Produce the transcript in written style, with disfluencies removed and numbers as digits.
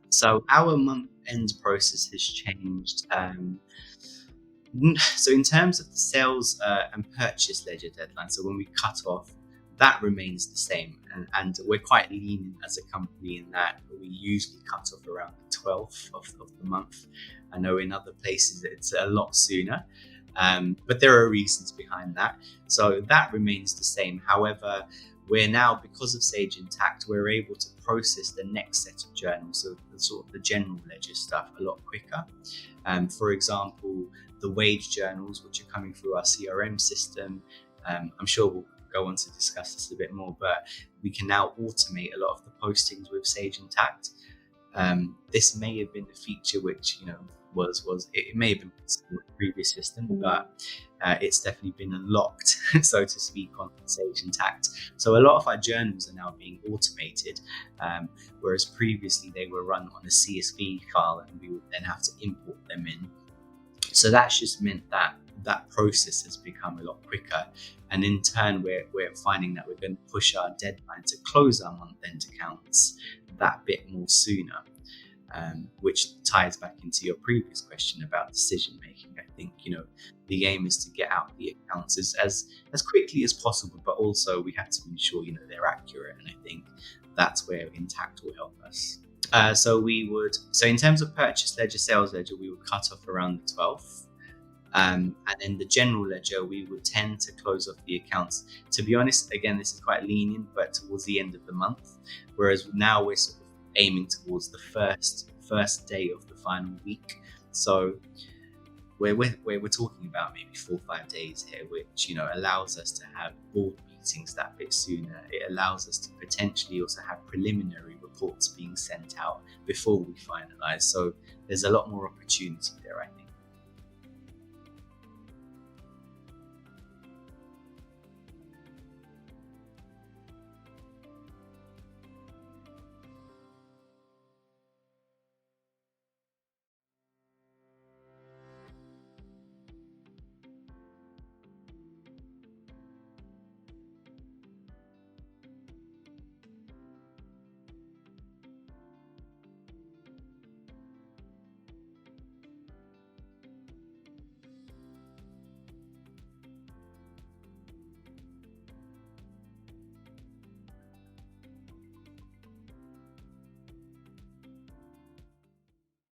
So our month-end process has changed. So in terms of the sales and purchase ledger deadline, so when we cut off, that remains the same. And we're quite lenient as a company in that we usually cut off around the 12th of the month. I know in other places it's a lot sooner, but there are reasons behind that. So that remains the same. However, we're now, because of Sage Intacct, we're able to process the next set of journals, so the sort of the general ledger stuff, a lot quicker. For example, the wage journals, which are coming through our CRM system. I'm sure we'll go on to discuss this a bit more, but we can now automate a lot of the postings with Sage Intacct. This may have been a feature which, it may have been in the previous system, but it's definitely been unlocked, so to speak, on Sage Intacct. So a lot of our journals are now being automated, whereas previously they were run on a CSV file and we would then have to import them in. So that's just meant that process has become a lot quicker. And in turn, we're finding that we're going to push our deadline to close our month-end accounts that bit more sooner, which ties back into your previous question about decision making. I think, the aim is to get out the accounts as quickly as possible, but also we have to ensure, they're accurate. And I think that's where Intacct will help us. So in terms of purchase ledger, sales ledger, we would cut off around the 12th. And then the general ledger, we would tend to close off the accounts. To be honest, again, this is quite lenient, but towards the end of the month. Whereas now we're sort of aiming towards the first day of the final week. So we're talking about maybe 4 or 5 days here, which allows us to have board meetings that bit sooner. It allows us to potentially also have preliminary reports being sent out before we finalize. So there's a lot more opportunity there.